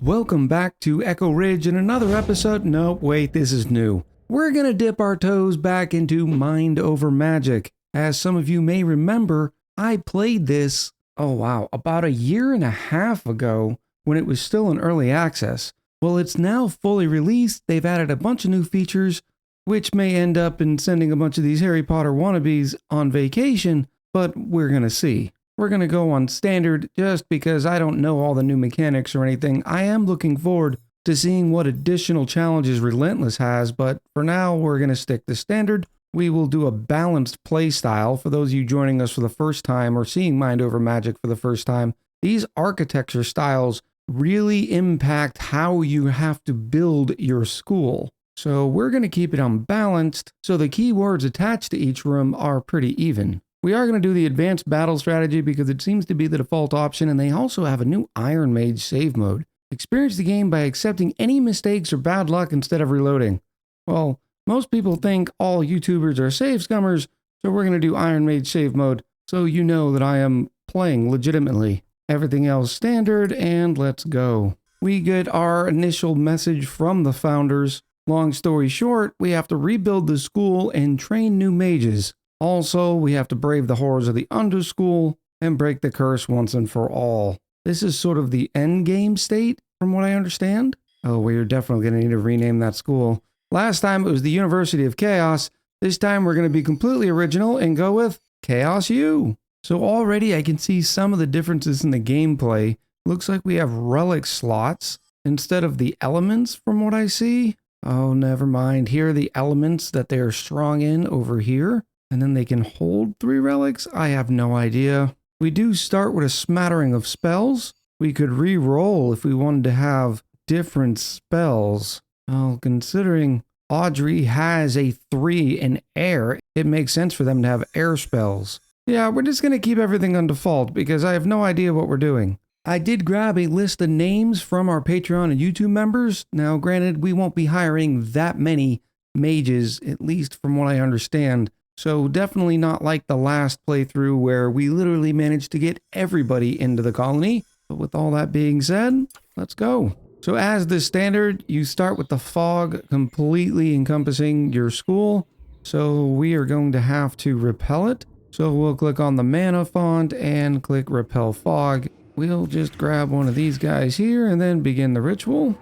Welcome back to Echo Ridge in another episode. No, wait, this is new. We're gonna dip our toes back into Mind Over Magic. As some of you may remember, I played this, about a year and a half ago when it was still in early access. Well, it's now fully released. They've added a bunch of new features, which may end up in sending a bunch of these Harry Potter wannabes on vacation, but we're gonna see. We're going to go on standard just because I don't know all the new mechanics or anything. I am looking forward to seeing what additional challenges Relentless has, but for now we're going to stick to standard. We will do a balanced play style. For those of you joining us for the first time or seeing Mind Over Magic for the first time, these architecture styles really impact how you have to build your school. So we're going to keep it unbalanced, so the keywords attached to each room are pretty even. We are going to do the advanced battle strategy because it seems to be the default option, and they also have a new Iron Mage save mode. Experience the game by accepting any mistakes or bad luck instead of reloading. Well, most people think all YouTubers are save scummers, so we're going to do Iron Mage save mode so you know that I am playing legitimately. Everything else standard, and let's go. We get our initial message from the founders. Long story short, we have to rebuild the school and train new mages. Also, we have to brave the horrors of the Underschool and break the curse once and for all. This is sort of the end game state, from what I understand. Oh, we're definitely going to need to rename that school. Last time it was the University of Chaos. This time we're going to be completely original and go with Chaos U. So already I can see some of the differences in the gameplay. Looks like we have relic slots instead of the elements from what I see. Oh, never mind. Here are the elements that they are strong in over here. And then they can hold 3 relics? I have no idea. We do start with a smattering of spells. We could re-roll if we wanted to have different spells. Well, considering Audrey has a 3 in air, it makes sense for them to have air spells. Yeah, we're just going to keep everything on default because I have no idea what we're doing. I did grab a list of names from our Patreon and YouTube members. Now, granted, we won't be hiring that many mages, at least from what I understand. So definitely not like the last playthrough where we literally managed to get everybody into the colony. But with all that being said, let's go. So as the standard, you start with the fog completely encompassing your school. So we are going to have to repel it. So we'll click on the mana font and click repel fog. We'll just grab one of these guys here and then begin the ritual.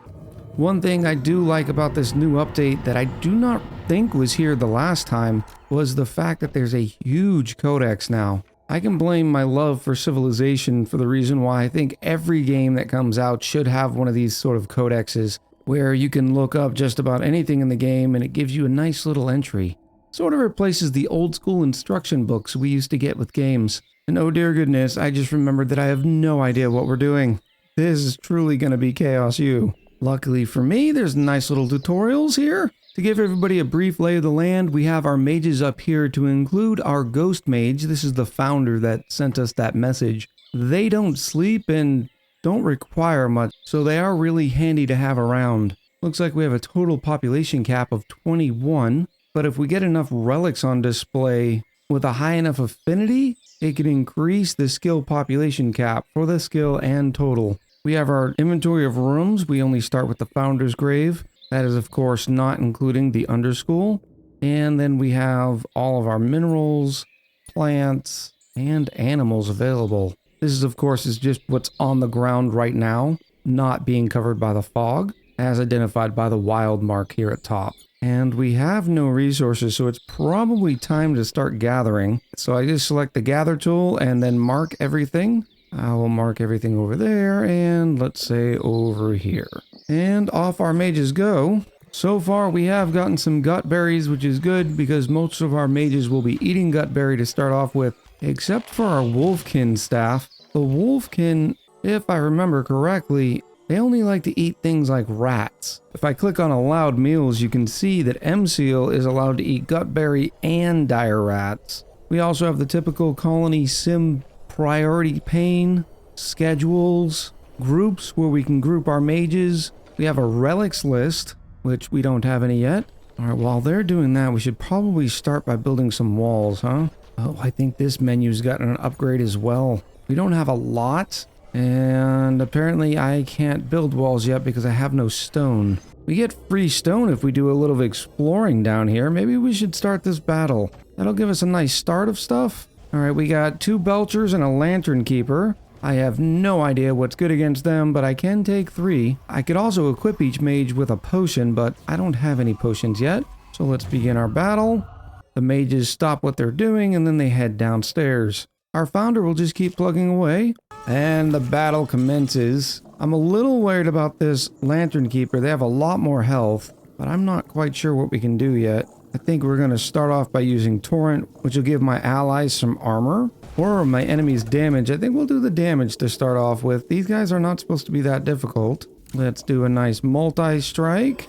One thing I do like about this new update that I do not think was here the last time was the fact that there's a huge codex now. I can blame my love for Civilization for the reason why I think every game that comes out should have one of these sort of codexes where you can look up just about anything in the game and it gives you a nice little entry. Sort of replaces the old school instruction books we used to get with games. And oh dear goodness, I just remembered that I have no idea what we're doing. This is truly going to be Chaos U. Luckily for me, there's nice little tutorials here. To give everybody a brief lay of the land, we have our mages up here to include our ghost mage. This is the founder that sent us that message. They don't sleep and don't require much, so they are really handy to have around. Looks like we have a total population cap of 21, but if we get enough relics on display with a high enough affinity, it can increase the skill population cap for the skill and total. We have our inventory of rooms. We only start with the Founder's Grave. That is, of course, not including the Underschool. And then we have all of our minerals, plants, and animals available. This is, of course, is just what's on the ground right now, not being covered by the fog, as identified by the wild mark here at top. And we have no resources, so it's probably time to start gathering. So I just select the Gather tool and then mark everything. I will mark everything over there, and let's say over here. And off our mages go. So far, we have gotten some gut berries, which is good because most of our mages will be eating gut berry to start off with, except for our Wolfkin staff. The Wolfkin, if I remember correctly, they only like to eat things like rats. If I click on allowed meals, you can see that MSeal is allowed to eat gut berry and dire rats. We also have the typical colony sim priority pane, schedules, groups where we can group our mages. We have a relics list, which we don't have any yet. Alright, while they're doing that, we should probably start by building some walls, huh? Oh, I think this menu's gotten an upgrade as well. We don't have a lot, And apparently I can't build walls yet because I have no stone. We get free stone if we do a little exploring down here. Maybe we should start this battle. That'll give us a nice start of stuff. Alright, we got 2 Belchers and a Lantern Keeper. I have no idea what's good against them, but I can take 3. I could also equip each mage with a potion, but I don't have any potions yet. So let's begin our battle. The mages stop what they're doing and then they head downstairs. Our founder will just keep plugging away. And the battle commences. I'm a little worried about this Lantern Keeper. They have a lot more health, but I'm not quite sure what we can do yet. I think we're going to start off by using Torrent, which will give my allies some armor, or my enemies damage. I think we'll do the damage to start off with. These guys are not supposed to be that difficult. Let's do a nice multi-strike.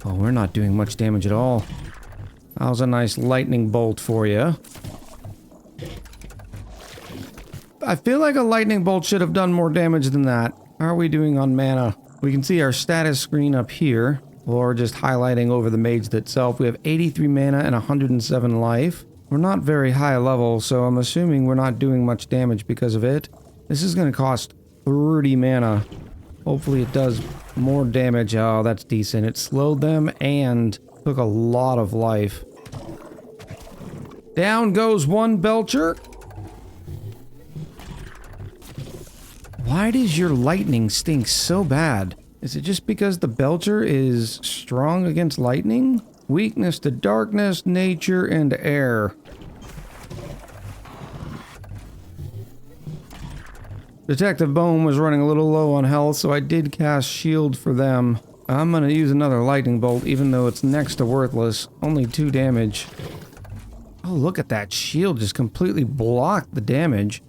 Oh, we're not doing much damage at all. How's a nice lightning bolt for you? I feel like a lightning bolt should have done more damage than that. How are we doing on mana? We can see our status screen up here, or just highlighting over the mage itself. We have 83 mana and 107 life. We're not very high level, so I'm assuming we're not doing much damage because of it. This is going to cost 30 mana. Hopefully it does more damage. Oh, that's decent. It slowed them and took a lot of life. Down goes 1 Belcher. Why does your lightning stink so bad? Is it just because the Belcher is strong against lightning? Weakness to darkness, nature, and air. Detective Bone was running a little low on health, so I did cast shield for them. I'm gonna use another lightning bolt, even though it's next to worthless. Only 2 damage. Oh, look at that shield just completely blocked the damage.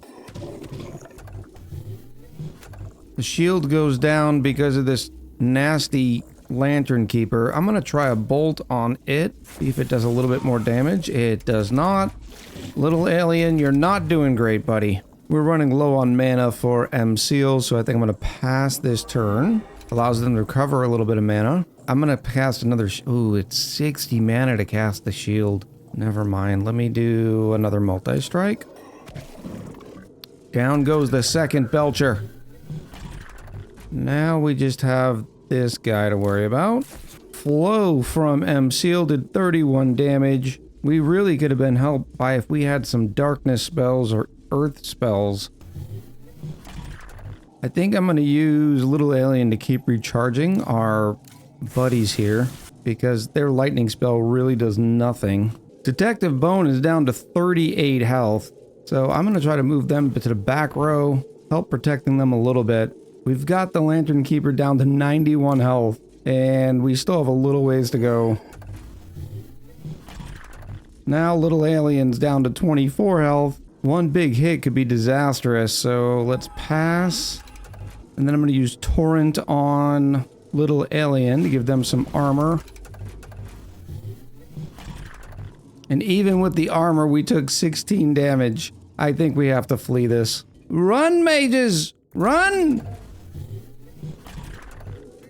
The shield goes down because of this nasty Lantern Keeper. I'm gonna try a bolt on it, see if it does a little bit more damage. It does not. Little alien, you're not doing great, buddy. We're running low on mana for M-Seal, so I think I'm gonna pass this turn. Allows them to recover a little bit of mana. I'm gonna cast another... Ooh, it's 60 mana to cast the shield. Never mind. Let me do another multi-strike. Down goes the second Belcher. Now we just have this guy to worry about. Flow from M-Seal did 31 damage. We really could have been helped by if we had some darkness spells or earth spells. I think I'm going to use Little Alien to keep recharging our buddies here, because their lightning spell really does nothing. Detective Bone is down to 38 health, so I'm going to try to move them to the back row, help protecting them a little bit. We've got the Lantern Keeper down to 91 health, and we still have a little ways to go. Now Little Alien's down to 24 health. One big hit could be disastrous, so let's pass. And then I'm going to use Torrent on Little Alien to give them some armor. And even with the armor, we took 16 damage. I think we have to flee this. Run, mages! Run!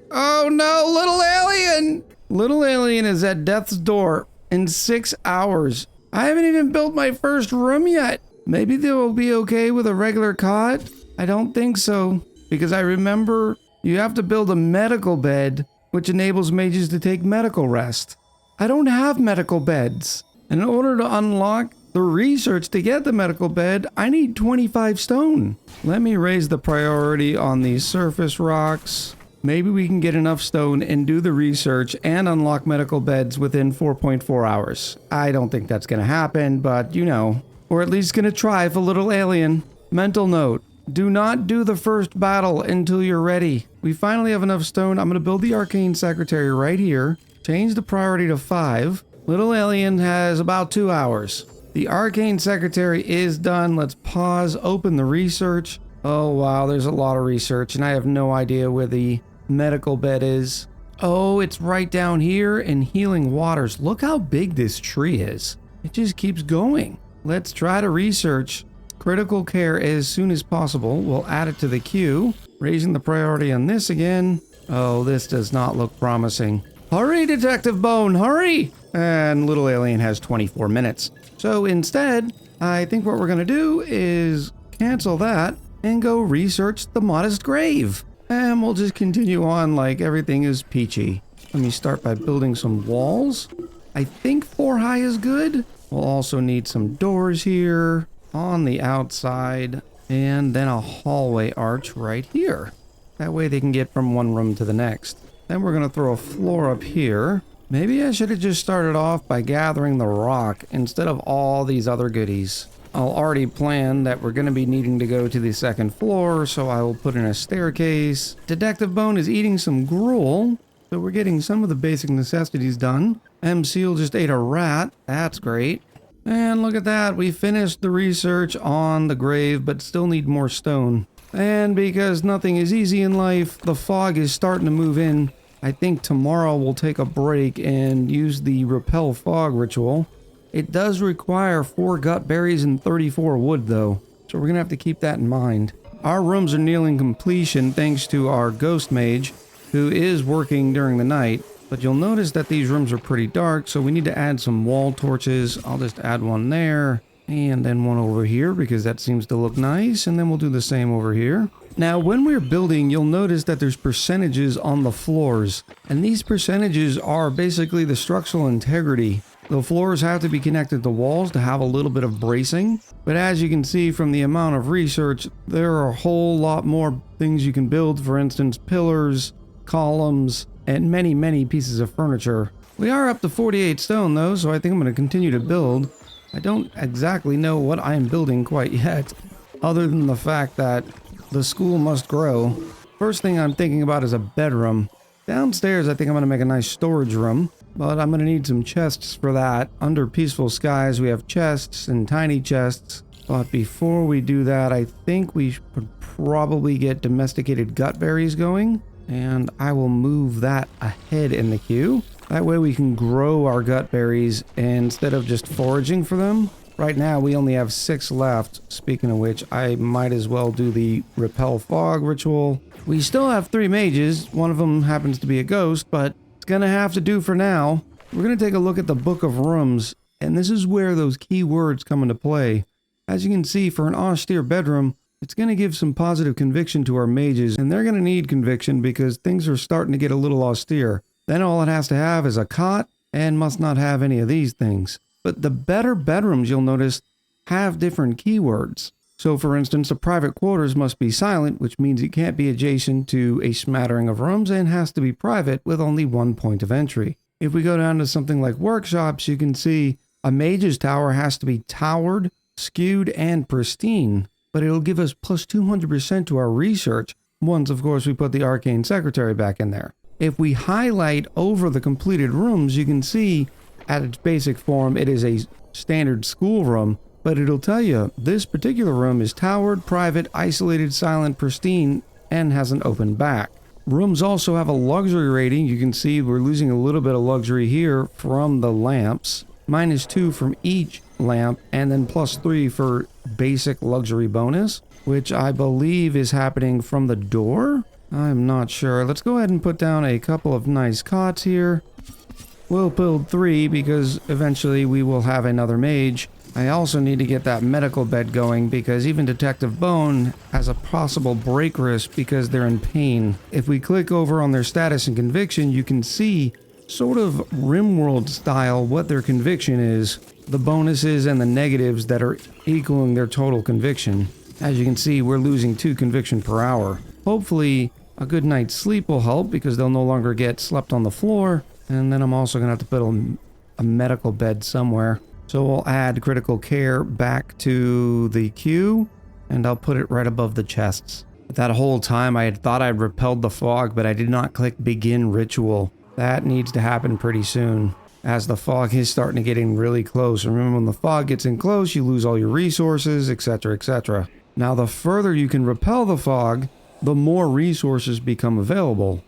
Oh no, Little Alien! Little Alien is at death's door in 6 hours. I haven't even built my first room yet. Maybe they will be okay with a regular cot? I don't think so. Because I remember you have to build a medical bed, which enables mages to take medical rest. I don't have medical beds. And in order to unlock the research to get the medical bed, I need 25 stone. Let me raise the priority on these surface rocks. Maybe we can get enough stone and do the research and unlock medical beds within 4.4 hours. I don't think that's going to happen, but you know. Or at least going to try for Little Alien. Mental note. Do not do the first battle until you're ready. We finally have enough stone. I'm going to build the Arcane Secretary right here. Change the priority to 5. Little Alien has about 2 hours. The Arcane Secretary is done. Let's pause, open the research. Oh wow, there's a lot of research and I have no idea where the medical bed is. Oh, it's right down here in Healing Waters. Look how big this tree is. It just keeps going. Let's try to research critical care as soon as possible. We'll add it to the queue. Raising the priority on this again. Oh, this does not look promising. Hurry, Detective Bone, hurry! And Little Alien has 24 minutes. So instead, I think what we're going to do is cancel that. and go research the modest grave. And we'll just continue on like everything is peachy. Let me start by building some walls. I think 4 high is good. We'll also need some doors here on the outside, and then a hallway arch right here. That way they can get from one room to the next. Then we're gonna throw a floor up here. Maybe I should have just started off by gathering the rock instead of all these other goodies. I'll already plan that we're gonna be needing to go to the 2nd floor, so I will put in a staircase. Detective Bone is eating some gruel, so we're getting some of the basic necessities done. M. Seal just ate a rat. That's great. And look at that, we finished the research on the grave, but still need more stone. And because nothing is easy in life, the fog is starting to move in. I think tomorrow we'll take a break and use the repel fog ritual. It does require 4 gut berries and 34 wood though, so we're gonna have to keep that in mind. Our rooms are nearing completion thanks to our ghost mage, who is working during the night. But you'll notice that these rooms are pretty dark, so we need to add some wall torches. I'll just add one there, and then one over here, because that seems to look nice, and then we'll do the same over here. Now, when we're building, you'll notice that there's percentages on the floors, and these percentages are basically the structural integrity. The floors have to be connected to walls to have a little bit of bracing, but as you can see from the amount of research, there are a whole lot more things you can build. For instance, pillars, columns, and many pieces of furniture. We are up to 48 stone though, so I think I'm going to continue to build. I don't exactly know what I am building quite yet, other than the fact that the school must grow. First thing I'm thinking about is a bedroom. Downstairs I think I'm going to make a nice storage room, but I'm going to need some chests for that. Under Peaceful Skies we have chests and tiny chests, but before we do that I think we should probably get domesticated gut berries going. And I will move that ahead in the queue. That way we can grow our gut berries instead of just foraging for them. Right now we only have 6 left. Speaking of which, I might as well do the repel fog ritual. We still have 3 mages. One of them happens to be a ghost, but it's gonna have to do for now. We're gonna take a look at the Book of Rooms, and this is where those key words come into play. As you can see, for an austere bedroom, it's going to give some positive conviction to our mages, and they're going to need conviction because things are starting to get a little austere. Then all it has to have is a cot and must not have any of these things. But the better bedrooms, you'll notice, have different keywords. So for instance, a private quarters must be silent, which means it can't be adjacent to a smattering of rooms and has to be private with only 1 point of entry. If we go down to something like workshops, you can see a mage's tower has to be towered, skewed, and pristine. But it'll give us plus 200% to our research once, of course, we put the Arcane Secretary back in there. If we highlight over the completed rooms, you can see at its basic form, it is a standard school room, but it'll tell you this particular room is towered, private, isolated, silent, pristine, and has an open back. Rooms also have a luxury rating. You can see we're losing a little bit of luxury here from the lamps. -2 from each lamp, and then +3 for basic luxury bonus, which I believe is happening from the door. I'm not sure. Let's go ahead and put down a couple of nice cots here. We'll build 3 because eventually we will have another mage. I also need to get that medical bed going because even Detective Bone has a possible break risk because they're in pain. If we click over on their status and conviction, you can see sort of RimWorld style what their conviction is, the bonuses and the negatives that are equaling their total conviction. As you can see, we're losing 2 conviction per hour. Hopefully a good night's sleep will help because they'll no longer get slept on the floor. And then I'm also going to have to put a medical bed somewhere. So we'll add critical care back to the queue, and I'll put it right above the chests. That whole time I had thought I'd repelled the fog, but I did not click begin ritual. That needs to happen pretty soon, as the fog is starting to get in really close. Remember, when the fog gets in close, you lose all your resources, etc., etc. Now, the further you can repel the fog, the more resources become available.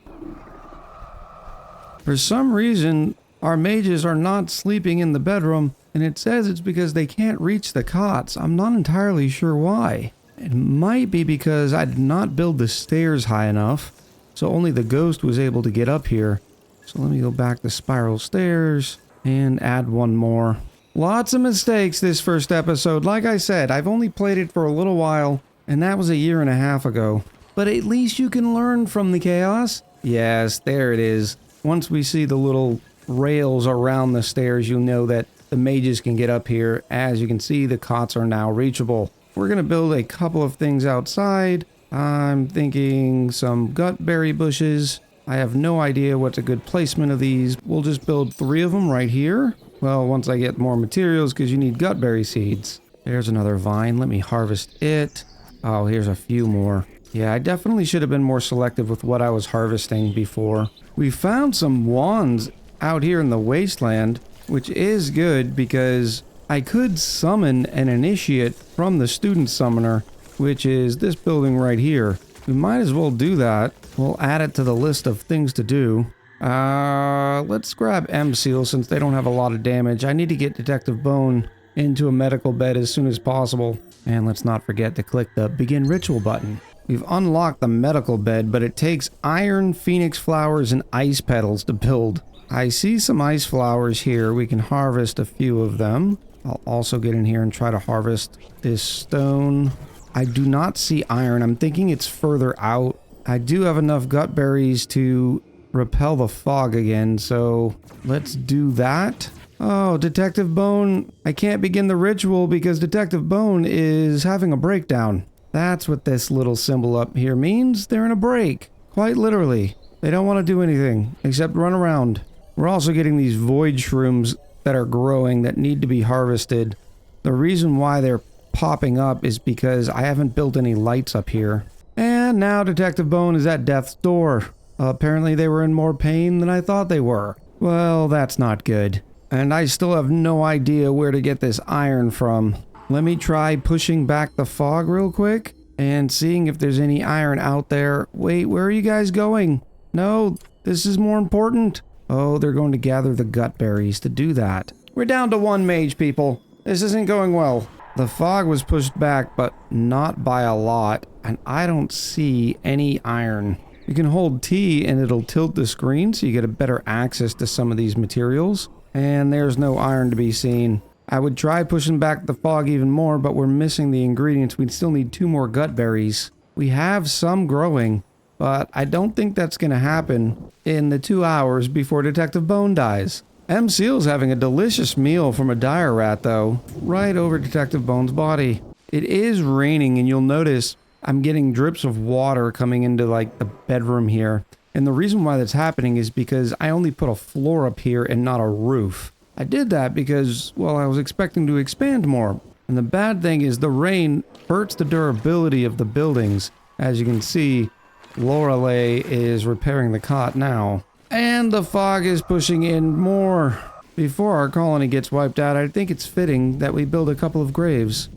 For some reason, our mages are not sleeping in the bedroom, and it says it's because they can't reach the cots. I'm not entirely sure why. It might be because I did not build the stairs high enough, so only the ghost was able to get up here. So let me go back to spiral stairs and add one more. Lots of mistakes this first episode. Like I said, I've only played it for a little while, And that was a year and a half ago. But at least you can learn from the chaos. Yes, there it is. Once we see the little rails around the stairs, you'll know that the mages can get up here. As you can see, the cots are now reachable. We're going to build a couple of things outside. I'm thinking some gutberry bushes. I have no idea what's a good placement of these. We'll just build 3 of them right here. Well, once I get more materials, because you need gutberry seeds. There's another vine. Let me harvest it. Oh, here's a few more. Yeah, I definitely should have been more selective with what I was harvesting before. We found some wands out here in the wasteland, which is good because I could summon an initiate from the student summoner, which is this building right here. We might as well do that. We'll add it to the list of things to do. Let's grab M-Seal since they don't have a lot of damage. I need to get Detective Bone into a medical bed as soon as possible. And let's not forget to click the Begin Ritual button. We've unlocked the medical bed, but it takes iron, phoenix flowers, and ice petals to build. I see some ice flowers here. We can harvest a few of them. I'll also get in here and try to harvest this stone. I do not see iron. I'm thinking it's further out. I do have enough gut berries to repel the fog again, so let's do that. Oh, Detective Bone. I can't begin the ritual because Detective Bone is having a breakdown. That's what this little symbol up here means. They're in a break. Quite literally. They don't want to do anything except run around. We're also getting these void shrooms that are growing that need to be harvested. The reason why they're popping up is because I haven't built any lights up here. And now Detective Bone is at death's door. Apparently they were in more pain than I thought they were. Well, that's not good. And I still have no idea where to get this iron from. Let me try pushing back the fog real quick and seeing if there's any iron out there. Wait, where are you guys going? No, this is more important. Oh, they're going to gather the gut berries to do that. We're down to 1 mage, people. This isn't going well. The fog was pushed back, but not by a lot, and I don't see any iron. You can hold T and it'll tilt the screen so you get a better access to some of these materials. And there's no iron to be seen. I would try pushing back the fog even more, but we're missing the ingredients. We'd still need 2 more gut berries. We have some growing, but I don't think that's going to happen in the 2 hours before Detective Bone dies. M-Seal's having a delicious meal from a dire rat, though, right over Detective Bone's body. It is raining, and you'll notice I'm getting drips of water coming into, like, the bedroom here. And the reason why that's happening is because I only put a floor up here and not a roof. I did that because, well, I was expecting to expand more. And the bad thing is the rain hurts the durability of the buildings. As you can see, Lorelei is repairing the cot now. And the fog is pushing in more. Before our colony gets wiped out, I think it's fitting that we build a couple of graves.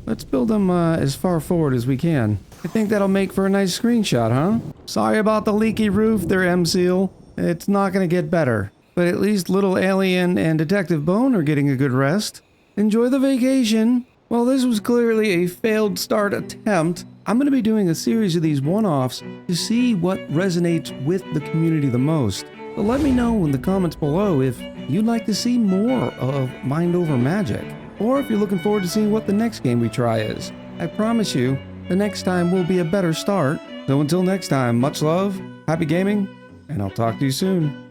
Let's build them as far forward as we can. I think that'll make for a nice screenshot, huh? Sorry about the leaky roof there, M-Seal. It's not gonna get better. But at least Little Alien and Detective Bone are getting a good rest. Enjoy the vacation. Well, this was clearly a failed start attempt. I'm going to be doing a series of these one-offs to see what resonates with the community the most. So let me know in the comments below if you'd like to see more of Mind Over Magic, or if you're looking forward to seeing what the next game we try is. I promise you, the next time will be a better start. So until next time, much love, happy gaming, and I'll talk to you soon.